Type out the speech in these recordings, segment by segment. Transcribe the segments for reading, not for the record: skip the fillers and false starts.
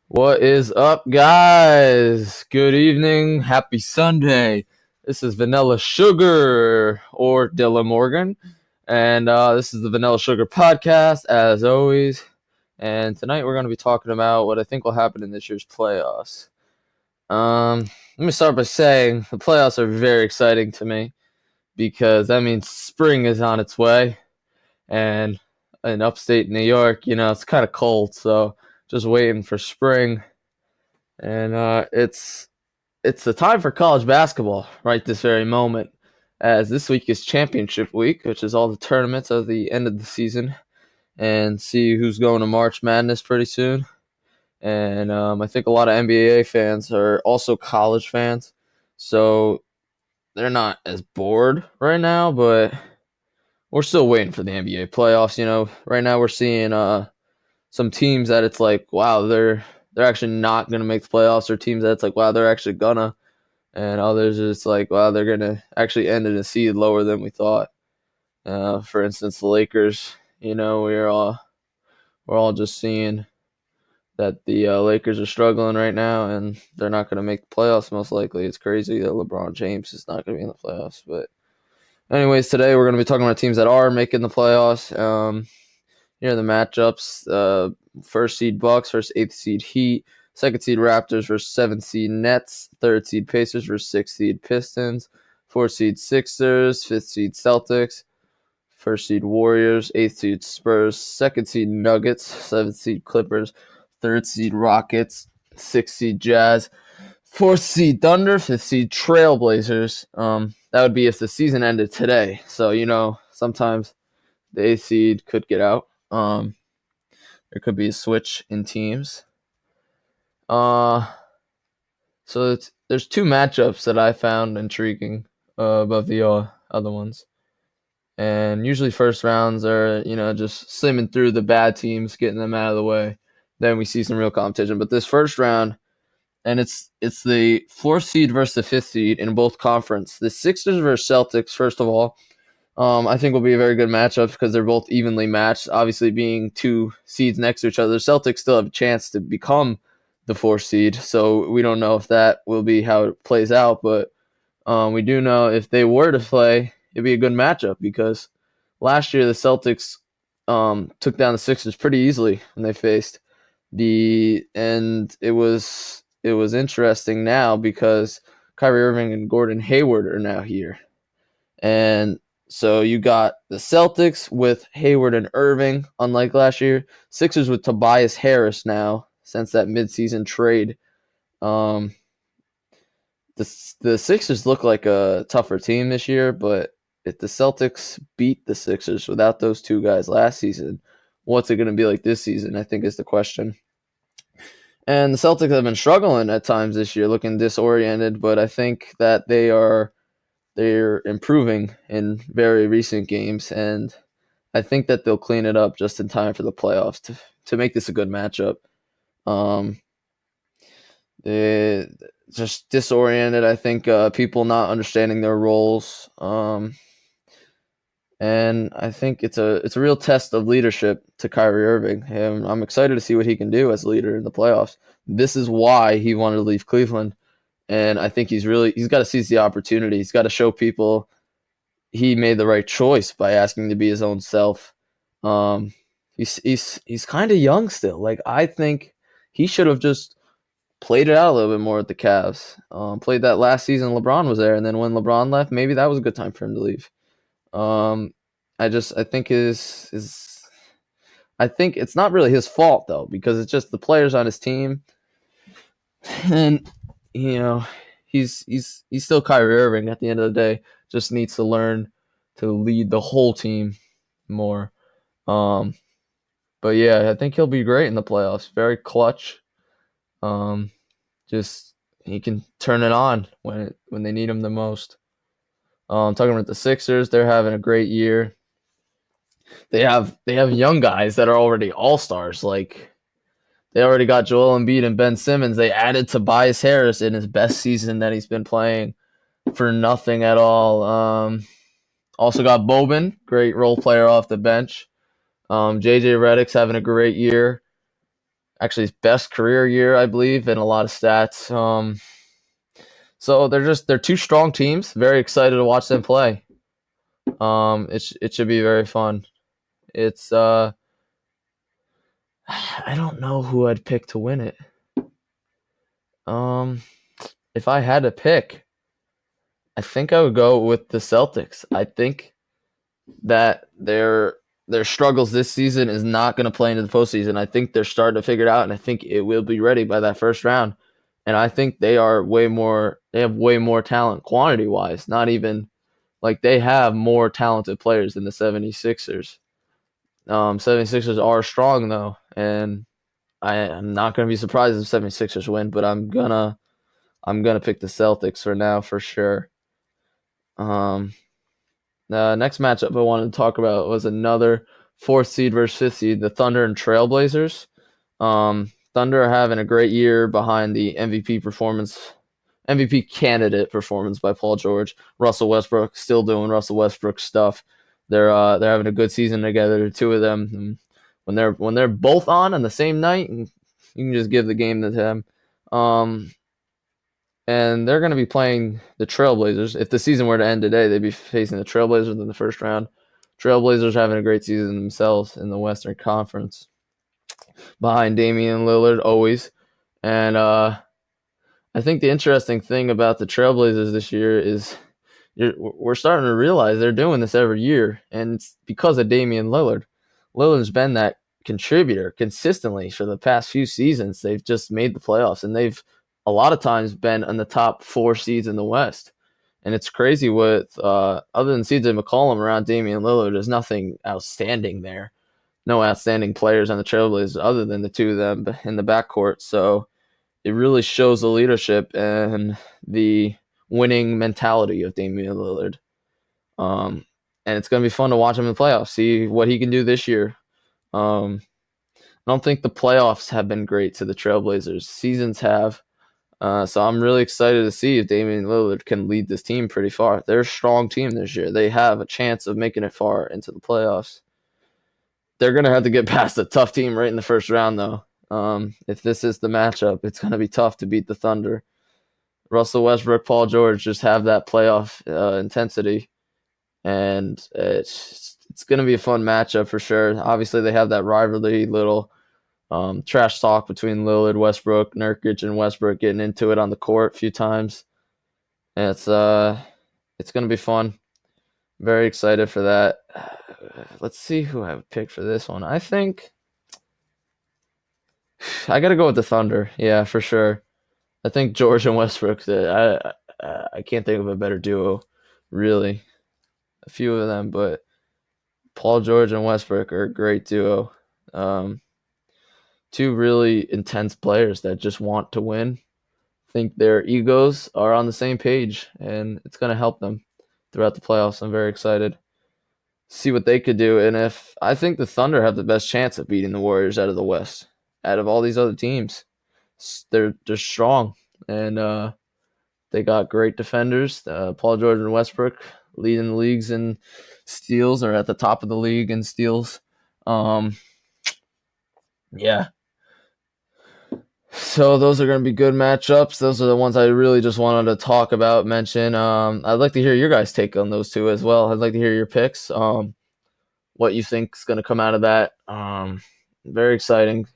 What is up, guys? Good evening. Happy Sunday. This is Vanilla Sugar or Dylan Morgan, and this is the Vanilla Sugar podcast, as always. And tonight we're going to be talking about what I think will happen in this year's playoffs. Let me start by saying the playoffs are very exciting to me because that means spring is on its way, and in upstate New York, it's kind of cold, so just waiting for spring. And it's the time for college basketball right this very moment, as this week is championship week, which is all the tournaments at the end of the season, and see who's going to March Madness pretty soon. And I think a lot of NBA fans are also college fans, so they're not as bored right now, but we're still waiting for the NBA playoffs. Right now we're seeing some teams that it's like, wow, they're actually not gonna make the playoffs, or teams that it's like, wow, they're actually gonna, and others it's like, wow, they're gonna actually end in a seed lower than we thought. For instance, the Lakers. We're all just seeing that the Lakers are struggling right now, and they're not gonna make the playoffs most likely. It's crazy that LeBron James is not gonna be in the playoffs, but anyways, today we're gonna be talking about teams that are making the playoffs. Here are the matchups. First seed Bucks versus eighth seed Heat. Second seed Raptors versus seventh seed Nets. Third seed Pacers versus sixth seed Pistons. Fourth seed Sixers. Fifth seed Celtics. First seed Warriors. Eighth seed Spurs. Second seed Nuggets. Seventh seed Clippers. Third seed Rockets. Sixth seed Jazz. Fourth seed Thunder. Fifth seed Trailblazers. That would be if the season ended today. So, sometimes the eighth seed could get out. There could be a switch in teams. Uh, so there's two matchups that I found intriguing above the other ones. And usually first rounds are, just slimming through the bad teams, getting them out of the way. Then we see some real competition. But this first round, and it's the fourth seed versus the fifth seed in both conference. The Sixers versus Celtics, first of all. I think will be a very good matchup because they're both evenly matched. Obviously, being two seeds next to each other, the Celtics still have a chance to become the fourth seed. So we don't know if that will be how it plays out, but we do know if they were to play, it'd be a good matchup because last year the Celtics took down the Sixers pretty easily when they faced and it was interesting now because Kyrie Irving and Gordon Hayward are now here. And so you got the Celtics with Hayward and Irving, unlike last year. Sixers with Tobias Harris now, since that midseason trade. Um, the Sixers look like a tougher team this year, but if the Celtics beat the Sixers without those two guys last season, what's it going to be like this season, I think is the question. And the Celtics have been struggling at times this year, looking disoriented, but I think that they're improving in very recent games, and I think that they'll clean it up just in time for the playoffs to make this a good matchup. Um, they just disoriented. I think people not understanding their roles, and I think it's a real test of leadership to Kyrie Irving. And I'm excited to see what he can do as a leader in the playoffs. This is why he wanted to leave Cleveland, and I think he's got to seize the opportunity. He's got to show people he made the right choice by asking to be his own self. Um, he's kind of young still. Like, I think he should have just played it out a little bit more at the Cavs. Played that last season LeBron was there, and then when LeBron left, maybe that was a good time for him to leave. Um, I think his I think it's not really his fault though, because it's just the players on his team, and you know he's still Kyrie Irving at the end of the day. Just needs to learn to lead the whole team more. Um, but yeah, I think he'll be great in the playoffs. Very clutch. Um, just he can turn it on when they need him the most. Talking about the Sixers, they're having a great year. They have young guys that are already all stars. Like, they already got Joel Embiid and Ben Simmons. They added Tobias Harris in his best season that he's been playing for nothing at all. Also got Boban, great role player off the bench. JJ Redick's having a great year. actually his best career year, I believe, in a lot of stats. So they're two strong teams. Very excited to watch them play. It should be very fun. It's I don't know who I'd pick to win it. Um, if I had to pick, I think I would go with the Celtics. I think that their struggles this season is not going to play into the postseason. I think they're starting to figure it out, and I think it will be ready by that first round. And I think they are way more. They have way more talent, quantity wise. Not even like they have more talented players than the 76ers. 76ers are strong though, and I'm not going to be surprised if 76ers win, but I'm gonna pick the Celtics for now for sure. Um, the next matchup I wanted to talk about was another fourth seed versus fifth seed, the Thunder and Trailblazers. Thunder are having a great year behind the MVP candidate performance by Paul George. Russell Westbrook still doing Russell Westbrook stuff. They're having a good season together. The two of them, and when they're both on the same night, you can just give the game to them. And they're going to be playing the Trailblazers. If the season were to end today, they'd be facing the Trailblazers in the first round. Trailblazers having a great season themselves in the Western Conference, behind Damian Lillard always. And I think the interesting thing about the Trailblazers this year is we're starting to realize they're doing this every year, and it's because of Damian Lillard. Lillard's been that contributor consistently for the past few seasons. They've just made the playoffs, and they've a lot of times been in the top 4 seeds in the West. And it's crazy with other than CJ McCollum around Damian Lillard, there's nothing outstanding there. No outstanding players on the Trailblazers other than the two of them in the backcourt. So it really shows the leadership and the winning mentality of Damian Lillard. And it's going to be fun to watch him in the playoffs, see what he can do this year. I don't think the playoffs have been great to the Trailblazers. Seasons have. So I'm really excited to see if Damian Lillard can lead this team pretty far. They're a strong team this year. They have a chance of making it far into the playoffs. They're going to have to get past a tough team right in the first round, though. If this is the matchup, it's going to be tough to beat the Thunder. Russell Westbrook, Paul George just have that playoff intensity, and it's going to be a fun matchup for sure. Obviously, they have that rivalry, little trash talk between Lillard, Westbrook, Nurkic, and Westbrook getting into it on the court a few times. And it's going to be fun. Very excited for that. Let's see who I would pick for this one. I think I got to go with the Thunder. Yeah, for sure. I think George and Westbrook. I can't think of a better duo, really. A few of them, but Paul George and Westbrook are a great duo. Two really intense players that just want to win. I think their egos are on the same page, and it's going to help them throughout the playoffs. I'm very excited. See what they could do, and if I think the Thunder have the best chance of beating the Warriors out of the West, out of all these other teams, they're strong, and they got great defenders. Paul George and Westbrook leading the leagues in steals, or at the top of the league in steals. Yeah. So those are going to be good matchups. Those are the ones I really just wanted to talk about, mention. I'd like to hear your guys' take on those two as well. I'd like to hear your picks. What you think is going to come out of that. Very exciting.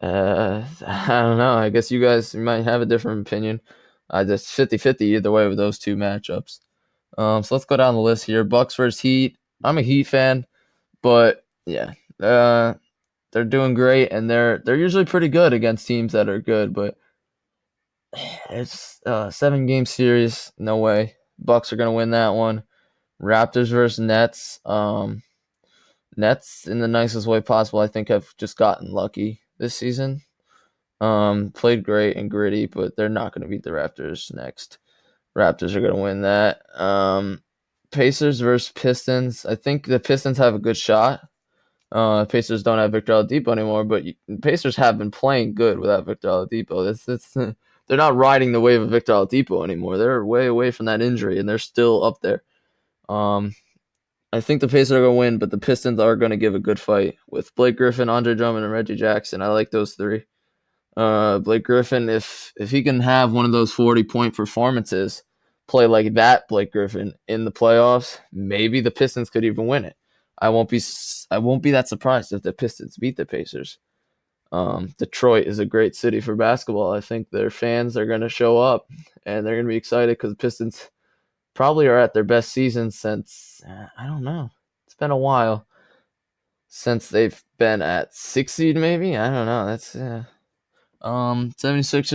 I don't know. I guess you guys might have a different opinion. I just 50-50 either way with those two matchups. So let's go down the list here. Bucks versus Heat. I'm a Heat fan, but yeah, they're doing great, and they're usually pretty good against teams that are good. But it's a 7-game series. No way. Bucks are gonna win that one. Raptors versus Nets. Nets in the nicest way possible. I think have just gotten lucky this season. Played great and gritty, but they're not going to beat the Raptors next. Raptors are going to win that. Pacers versus Pistons. I think the Pistons have a good shot. Pacers don't have Victor Oladipo anymore, but Pacers have been playing good without Victor Oladipo. They're not riding the wave of Victor Oladipo anymore. They're way away from that injury, and they're still up there. I I think the Pacers are going to win, but the Pistons are going to give a good fight with Blake Griffin, Andre Drummond, and Reggie Jackson. I like those three. Blake Griffin, if he can have one of those 40-point performances, play like that Blake Griffin in the playoffs, maybe the Pistons could even win it. I won't be that surprised if the Pistons beat the Pacers. Detroit is a great city for basketball. I think their fans are going to show up and they're going to be excited because the Pistons probably are at their best season since I don't know. It's been a while since they've been at 6 seed maybe. I don't know. That's 76ers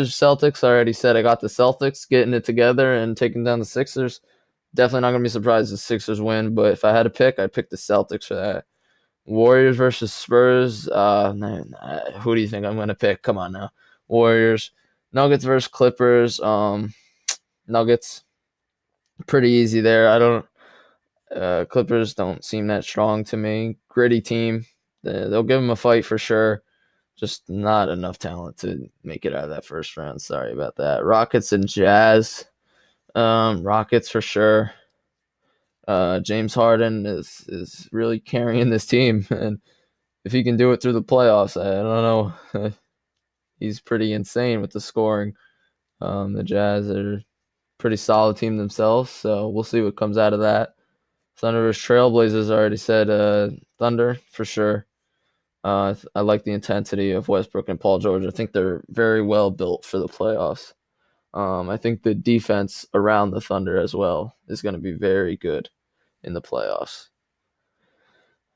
Celtics. I already said I got the Celtics getting it together and taking down the Sixers. Definitely not going to be surprised if the Sixers win, but if I had to pick, I'd pick the Celtics for that. Warriors versus Spurs. Who do you think I'm going to pick? Come on now. Warriors. Nuggets versus Clippers. Nuggets. Pretty easy there. I don't. Clippers don't seem that strong to me. Gritty team. They'll give them a fight for sure. Just not enough talent to make it out of that first round. Sorry about that. Rockets and Jazz. Rockets for sure. James Harden is really carrying this team, and if he can do it through the playoffs, I don't know. He's pretty insane with the scoring. The Jazz are a pretty solid team themselves, so we'll see what comes out of that. Thunder vs. Trailblazers, I already said Thunder for sure. I like the intensity of Westbrook and Paul George. I think they're very well built for the playoffs. I think the defense around the Thunder as well is going to be very good in the playoffs.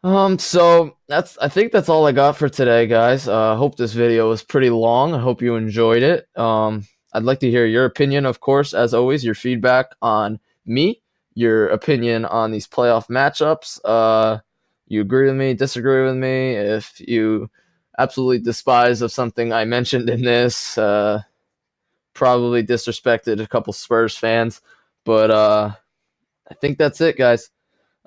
So I think that's all I got for today, guys. I hope this video was pretty long. I hope you enjoyed it. I'd like to hear your opinion, of course, as always, your feedback on me, your opinion on these playoff matchups. You agree with me, disagree with me, if you absolutely despise of something I mentioned in this, probably disrespected a couple Spurs fans, but I think that's it, guys.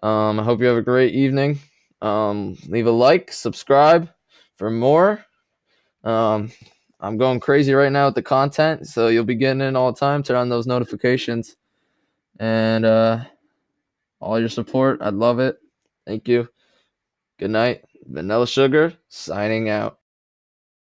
I hope you have a great evening. Leave a like, subscribe for more. I'm going crazy right now with the content, so you'll be getting it all the time. Turn on those notifications and all your support. I'd love it. Thank you. Good night. Vanilla Sugar signing out.